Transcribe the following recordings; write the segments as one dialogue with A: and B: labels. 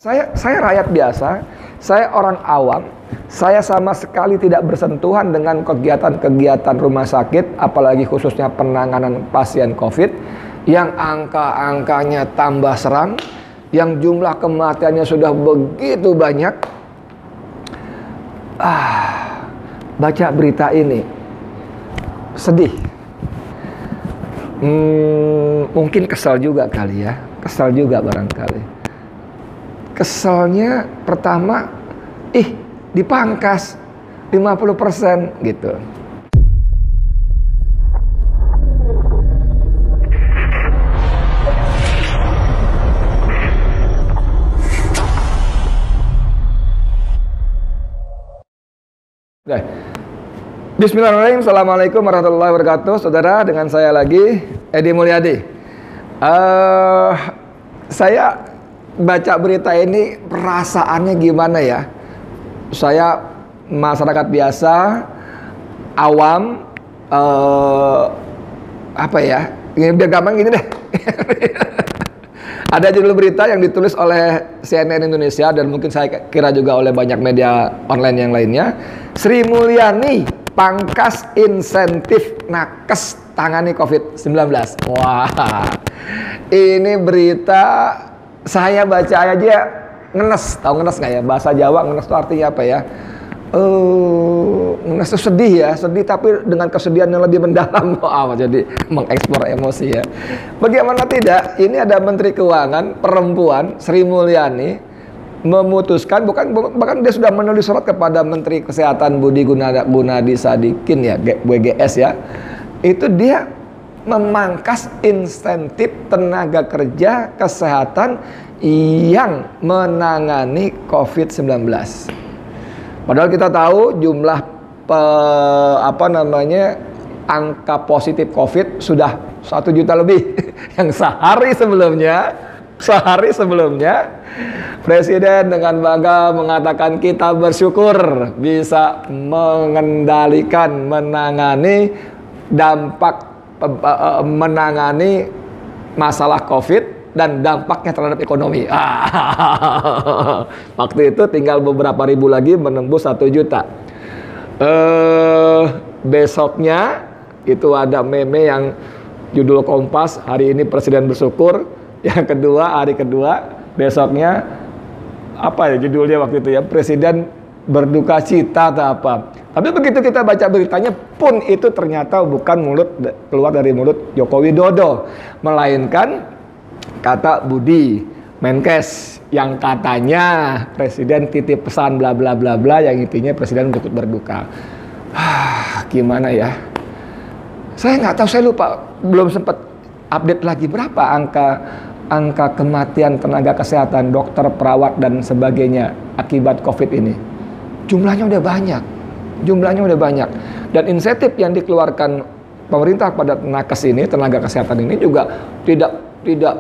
A: Saya rakyat biasa, saya orang awam, saya sama sekali tidak bersentuhan dengan kegiatan-kegiatan rumah sakit, apalagi khususnya penanganan pasien COVID, yang angka-angkanya tambah seram, yang jumlah kematiannya sudah begitu banyak. Baca berita ini, sedih. Mungkin kesal juga kali ya, kesal juga barangkali. Keselnya pertama, dipangkas 50% gitu. Bismillahirrahmanirrahim. Assalamualaikum warahmatullahi wabarakatuh. Saudara, dengan saya lagi Edi Mulyadi. Saya baca berita ini perasaannya gimana ya? Saya masyarakat biasa, awam, biar gampang gini deh. Ada judul berita yang ditulis oleh CNN Indonesia dan mungkin saya kira juga oleh banyak media online yang lainnya. Sri Mulyani pangkas insentif nakes tangani COVID-19. Wah, ini berita saya baca aja ngenes. Tahu ngenes nggak ya? Bahasa Jawa ngenes itu artinya apa ya? Ngenes itu sedih ya, sedih tapi dengan kesedihan yang lebih mendalam. Jadi mengekspor emosi ya. Bagaimana tidak? Ini ada Menteri Keuangan perempuan Sri Mulyani memutuskan, bahkan dia sudah menulis surat kepada Menteri Kesehatan Budi Gunadi Sadikin ya, BGS ya. Itu dia memangkas insentif tenaga kerja kesehatan yang menangani COVID-19. Padahal kita tahu jumlah angka positif COVID sudah 1 juta lebih. Yang sehari sebelumnya Presiden dengan bangga mengatakan kita bersyukur bisa mengendalikan, menangani masalah COVID dan dampaknya terhadap ekonomi. Waktu itu tinggal beberapa ribu lagi menembus 1 juta. Besoknya itu ada meme yang judul Kompas, hari ini Presiden bersyukur. Yang kedua, hari kedua, besoknya judulnya waktu itu ya, Presiden berduka cita atau apa. Tapi begitu kita baca beritanya pun itu ternyata bukan keluar dari mulut Joko Widodo, melainkan kata Budi Menkes yang katanya Presiden titip pesan bla bla bla bla, yang intinya Presiden ikut berduka. Gimana ya? Saya nggak tahu, saya lupa, belum sempat update lagi berapa angka kematian tenaga kesehatan, dokter, perawat dan sebagainya akibat COVID ini. Jumlahnya udah banyak. Dan insentif yang dikeluarkan pemerintah pada nakes ini, tenaga kesehatan ini juga tidak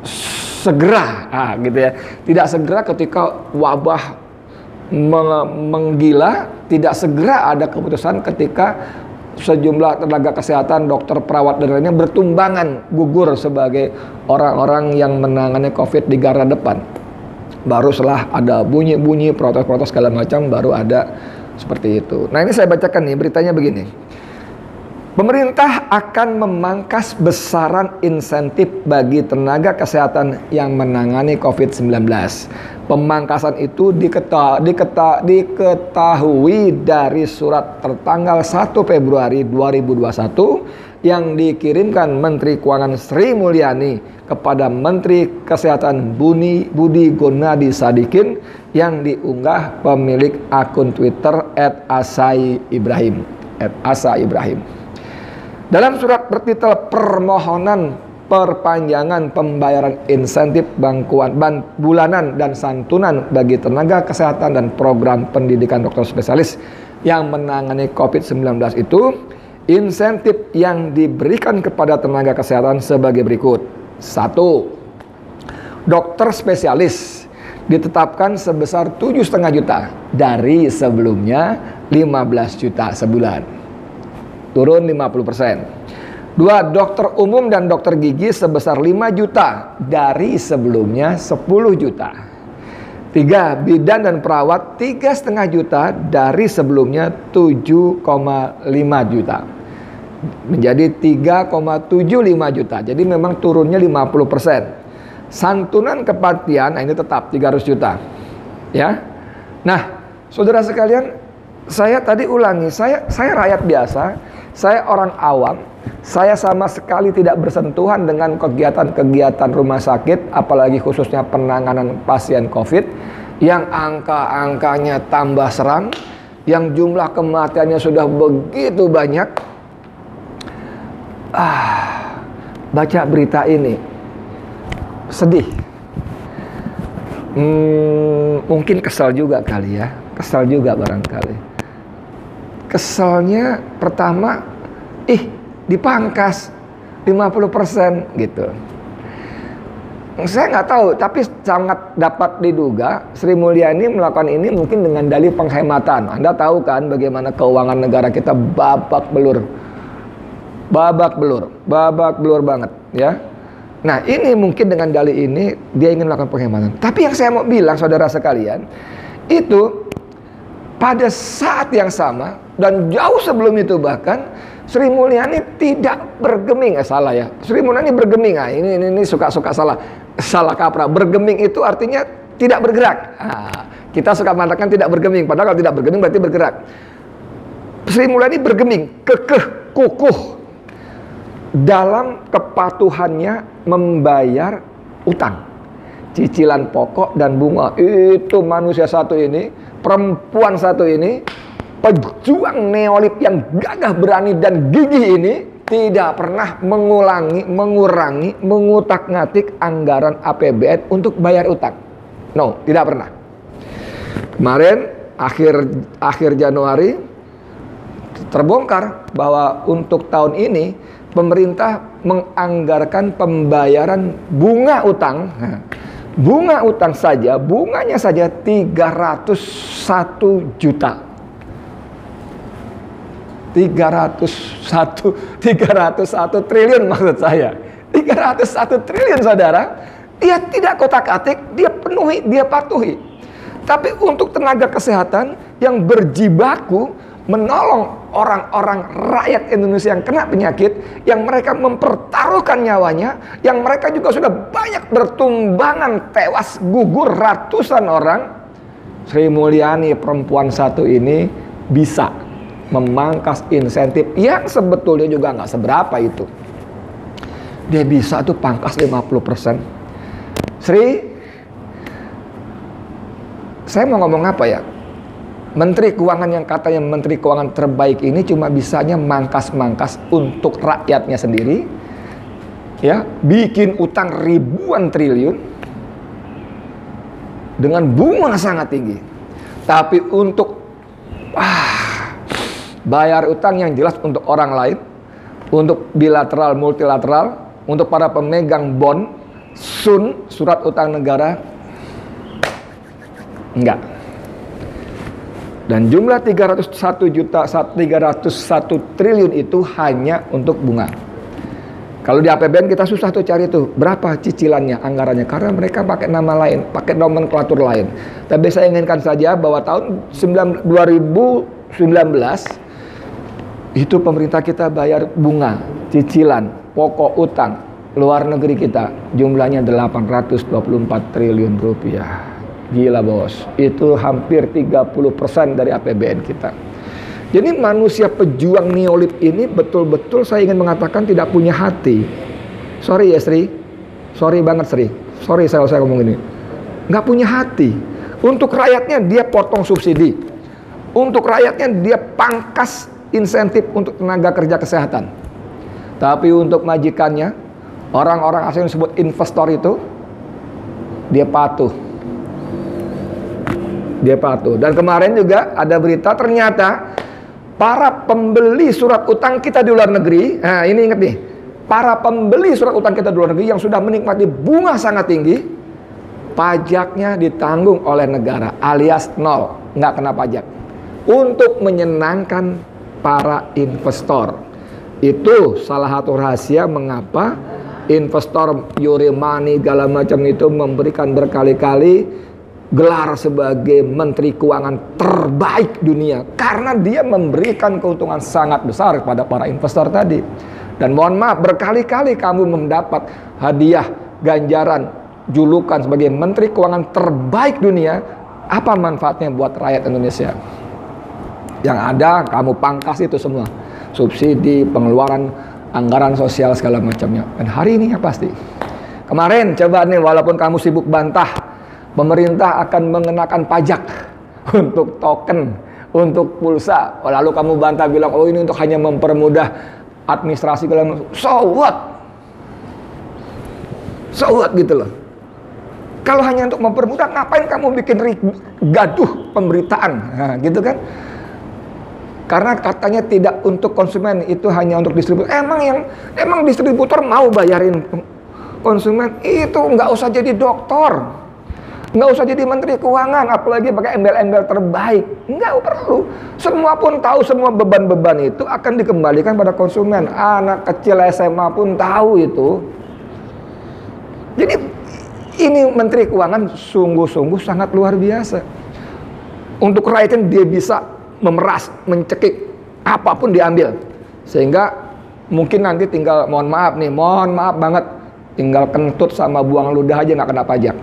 A: segera, gitu ya. Tidak segera ketika wabah menggila, tidak segera ada keputusan ketika sejumlah tenaga kesehatan, dokter, perawat dan lainnya bertumbangan gugur sebagai orang-orang yang menangani COVID di garda depan. Baru setelah ada bunyi-bunyi protes-protes segala macam, baru ada seperti itu. Nah, ini saya bacakan nih beritanya begini. Pemerintah akan memangkas besaran insentif bagi tenaga kesehatan yang menangani COVID-19. Pemangkasan itu diketahui dari surat tertanggal 1 Februari 2021 yang dikirimkan Menteri Keuangan Sri Mulyani kepada Menteri Kesehatan Budi Gunadi Sadikin yang diunggah pemilik akun Twitter @asaiibrahim. Dalam surat bertitel permohonan perpanjangan pembayaran insentif bulanan dan santunan bagi tenaga kesehatan dan program pendidikan dokter spesialis yang menangani COVID-19 itu, insentif yang diberikan kepada tenaga kesehatan sebagai berikut. 1. Dokter spesialis ditetapkan sebesar 7,5 juta dari sebelumnya 15 juta sebulan. Turun 50%. 2. Dokter umum dan dokter gigi sebesar 5 juta dari sebelumnya 10 juta. 3. Bidan dan perawat 3,5 juta dari sebelumnya 7,5 juta. Menjadi 3,75 juta. Jadi memang turunnya 50%. Santunan kematian, nah ini tetap 300 juta. Ya. Nah, saudara sekalian, saya tadi ulangi, saya rakyat biasa, saya orang awam, saya sama sekali tidak bersentuhan dengan kegiatan-kegiatan rumah sakit, apalagi khususnya penanganan pasien COVID, yang angka-angkanya tambah seram, yang jumlah kematiannya sudah begitu banyak. Baca berita ini, sedih. Mungkin kesal juga kali ya, kesal juga barangkali. Kesalnya pertama, dipangkas 50% gitu. Saya nggak tahu, tapi sangat dapat diduga Sri Mulyani melakukan ini mungkin dengan dalih penghematan. Anda tahu kan bagaimana keuangan negara kita babak belur banget ya. Nah ini mungkin dengan dalih ini dia ingin melakukan penghematan. Tapi yang saya mau bilang saudara sekalian, itu pada saat yang sama dan jauh sebelum itu bahkan Sri Mulyani tidak bergeming. Salah ya, Sri Mulyani bergeming. Nah, ini suka salah kaprah. Bergeming itu artinya tidak bergerak. Kita suka mengatakan tidak bergeming, padahal kalau tidak bergeming berarti bergerak. Sri Mulyani bergeming, kekeh, kukuh dalam kepatuhannya membayar utang, cicilan pokok dan bunga. Itu manusia satu ini, perempuan satu ini, pejuang neolib yang gagah, berani dan gigih ini tidak pernah mengurangi, mengutak-ngatik anggaran APBN untuk bayar utang. No, tidak pernah. Kemarin akhir Januari terbongkar bahwa untuk tahun ini pemerintah menganggarkan pembayaran bunga utang. Bunga utang saja, bunganya saja 301 juta. 301 triliun maksud saya. 301 triliun saudara. Dia tidak kotak-atik, dia penuhi, dia patuhi. Tapi untuk tenaga kesehatan yang berjibaku menolong orang-orang rakyat Indonesia yang kena penyakit, yang mereka mempertaruhkan nyawanya, yang mereka juga sudah banyak bertumbangan tewas gugur ratusan orang, Sri Mulyani perempuan satu ini bisa memangkas insentif yang sebetulnya juga nggak seberapa itu. Dia bisa tuh pangkas 50%. Sri, saya mau ngomong apa ya? Menteri Keuangan yang katanya Menteri Keuangan terbaik ini cuma bisanya mangkas-mangkas untuk rakyatnya sendiri, ya, bikin utang ribuan triliun dengan bunga sangat tinggi. Tapi untuk bayar utang yang jelas untuk orang lain, untuk bilateral, multilateral, untuk para pemegang bond, surat utang negara, enggak. Dan jumlah 301 triliun itu hanya untuk bunga. Kalau di APBN kita susah tuh cari tuh berapa cicilannya, anggarannya, karena mereka pakai nama lain, pakai nomenklatur lain. Tapi saya inginkan saja bahwa tahun 2019 itu pemerintah kita bayar bunga, cicilan, pokok utang luar negeri kita jumlahnya 824 triliun rupiah. Gila bos, itu hampir 30% dari APBN kita. Jadi manusia pejuang neolib ini betul-betul saya ingin mengatakan tidak punya hati. Sorry ya Sri, sorry banget Sri, sorry saya ngomong ini. Nggak punya hati. Untuk rakyatnya dia potong subsidi, untuk rakyatnya dia pangkas insentif untuk tenaga kerja kesehatan. Tapi untuk majikannya, orang-orang asing yang disebut investor itu, dia patuh. Dia patuh. Dan kemarin juga ada berita ternyata para pembeli surat utang kita di luar negeri, nah ini ingat nih, para pembeli surat utang kita di luar negeri yang sudah menikmati bunga sangat tinggi, pajaknya ditanggung oleh negara alias nol, nggak kena pajak. Untuk menyenangkan para investor. Itu salah satu rahasia mengapa investor Yuremani segala macam itu memberikan berkali-kali gelar sebagai Menteri Keuangan terbaik dunia, karena dia memberikan keuntungan sangat besar kepada para investor tadi. Dan mohon maaf, berkali-kali kamu mendapat hadiah ganjaran julukan sebagai Menteri Keuangan terbaik dunia. Apa manfaatnya buat rakyat Indonesia? Yang ada kamu pangkas itu semua, subsidi, pengeluaran anggaran sosial segala macamnya. Dan hari ini ya pasti. Kemarin coba nih, walaupun kamu sibuk bantah, pemerintah akan mengenakan pajak untuk token, untuk pulsa. Lalu kamu bantah bilang, oh ini untuk hanya mempermudah administrasi segala macam. So what? So what gitu loh. Kalau hanya untuk mempermudah, ngapain kamu bikin gaduh pemberitaan? Nah, gitu kan? Karena katanya tidak untuk konsumen, itu hanya untuk distributor. Emang distributor mau bayarin konsumen? Itu nggak usah jadi dokter, nggak usah jadi Menteri Keuangan, apalagi pakai embel-embel terbaik. Nggak perlu. Semua pun tahu, semua beban-beban itu akan dikembalikan pada konsumen. Anak kecil SMA pun tahu itu. Jadi ini Menteri Keuangan sungguh-sungguh sangat luar biasa. Untuk rakyatnya dia bisa memeras, mencekik, apapun diambil. Sehingga mungkin nanti tinggal, mohon maaf banget, tinggal kentut sama buang ludah aja nggak kena pajak.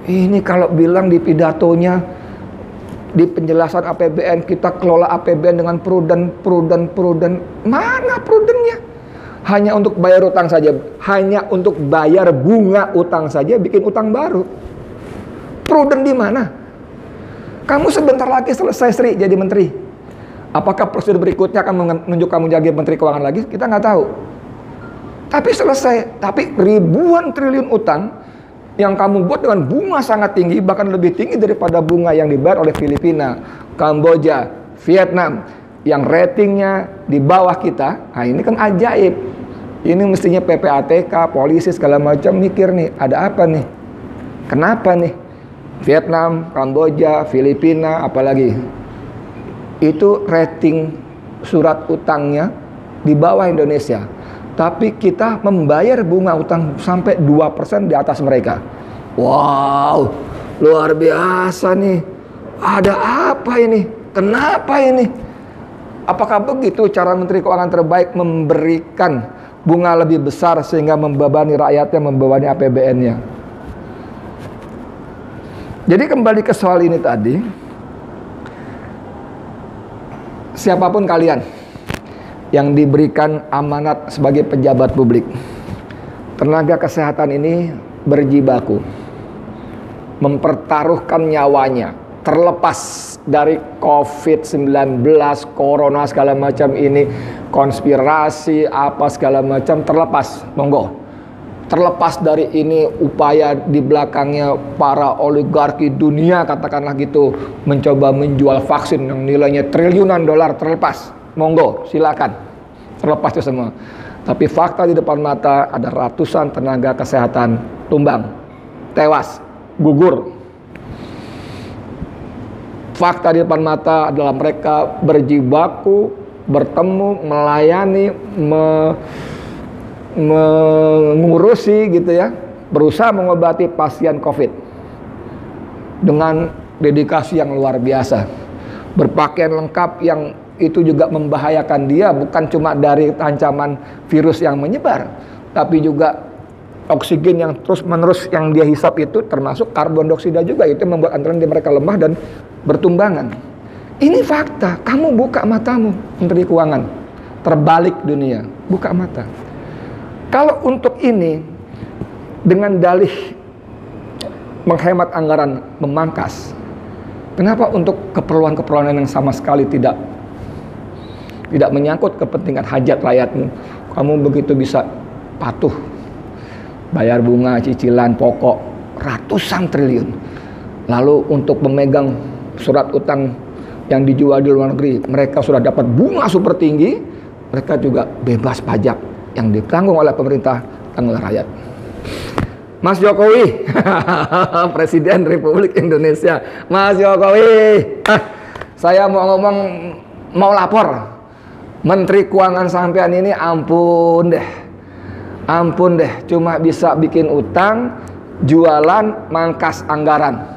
A: Ini kalau bilang di pidatonya, di penjelasan APBN, kita kelola APBN dengan prudent. Mana prudennya? Hanya untuk bayar utang saja, hanya untuk bayar bunga utang saja, bikin utang baru. Prudent di mana? Kamu sebentar lagi selesai Sri jadi menteri. Apakah prosedur berikutnya akan menunjuk kamu jadi Menteri Keuangan lagi? Kita nggak tahu. Tapi selesai. Tapi ribuan triliun utang yang kamu buat dengan bunga sangat tinggi, bahkan lebih tinggi daripada bunga yang dibayar oleh Filipina, Kamboja, Vietnam, yang ratingnya di bawah kita. Nah ini kan ajaib. Ini mestinya PPATK, polisi segala macam mikir nih, ada apa nih? Kenapa nih? Vietnam, Kamboja, Filipina, apalagi itu rating surat utangnya di bawah Indonesia, tapi kita membayar bunga utang sampai 2% di atas mereka. Wow, luar biasa nih. Ada apa ini? Kenapa ini? Apakah begitu cara Menteri Keuangan terbaik memberikan bunga lebih besar sehingga membebani rakyatnya, membebani APBN-nya? Jadi kembali ke soal ini tadi, siapapun kalian yang diberikan amanat sebagai pejabat publik, tenaga kesehatan ini berjibaku, mempertaruhkan nyawanya, terlepas dari COVID-19, corona segala macam ini, konspirasi apa segala macam, terlepas, monggo. Terlepas dari ini upaya di belakangnya para oligarki dunia, katakanlah gitu, mencoba menjual vaksin yang nilainya triliunan dolar, terlepas, monggo, silakan, terlepas itu semua. Tapi fakta di depan mata ada ratusan tenaga kesehatan tumbang, tewas, gugur. Fakta di depan mata adalah mereka berjibaku, bertemu, melayani, mengurusi gitu ya, berusaha mengobati pasien COVID dengan dedikasi yang luar biasa, berpakaian lengkap yang itu juga membahayakan dia, bukan cuma dari ancaman virus yang menyebar, tapi juga oksigen yang terus menerus yang dia hisap itu termasuk karbon dioksida juga, itu membuat antara mereka lemah dan bertumbangan. Ini fakta. Kamu buka matamu, Menteri Keuangan, terbalik dunia, buka mata. Kalau untuk ini dengan dalih menghemat anggaran, memangkas, kenapa untuk keperluan-keperluan yang sama sekali tidak menyangkut kepentingan hajat rakyatmu, kamu begitu bisa patuh bayar bunga, cicilan, pokok ratusan triliun, lalu untuk memegang surat utang yang dijual di luar negeri, mereka sudah dapat bunga super tinggi, mereka juga bebas pajak yang ditanggung oleh pemerintah, tanggung oleh rakyat. Mas Jokowi, Presiden Republik Indonesia, Mas Jokowi, Saya mau ngomong, mau lapor. Menteri Keuangan sampean ini ampun deh, cuma bisa bikin utang, jualan, mangkas anggaran.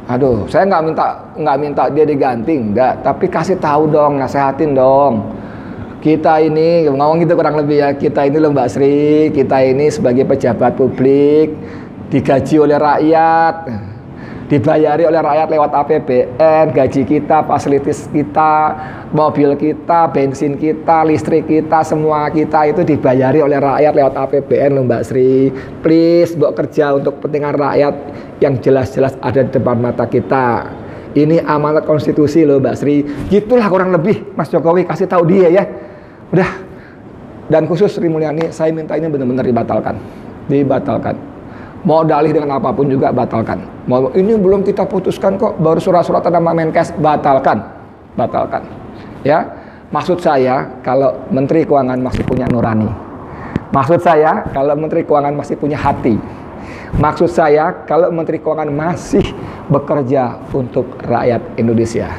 A: Aduh, saya nggak minta dia diganti, enggak, tapi kasih tahu dong, nasehatin dong. Kita ini ngomong gitu kurang lebih ya, kita ini loh Mbak Sri, kita ini sebagai pejabat publik digaji oleh rakyat, dibayari oleh rakyat lewat APBN, gaji kita, fasilitas kita, mobil kita, bensin kita, listrik kita, semua kita itu dibayari oleh rakyat lewat APBN loh Mbak Sri. Please, Mbok kerja untuk kepentingan rakyat yang jelas-jelas ada di depan mata kita. Ini amanat konstitusi loh Mbak Sri. Gitulah kurang lebih Mas Jokowi, kasih tahu dia ya. Udah. Dan khusus Sri Mulyani, saya minta ini benar-benar dibatalkan. Mau dalih dengan apapun juga batalkan. Mau ini belum kita putuskan kok, baru surat-surat nama Menkes, batalkan. Ya, maksud saya kalau Menteri Keuangan masih punya nurani. Maksud saya kalau Menteri Keuangan masih punya hati. Maksud saya kalau Menteri Keuangan masih bekerja untuk rakyat Indonesia.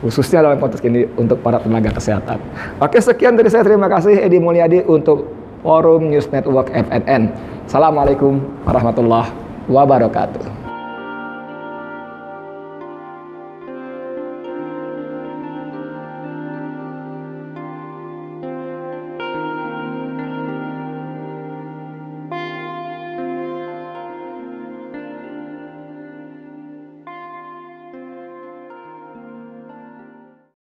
A: Khususnya dalam konteks ini untuk para tenaga kesehatan. Oke, sekian dari saya. Terima kasih Edi Mulyadi untuk Forum News Network FNN. Assalamualaikum warahmatullahi wabarakatuh.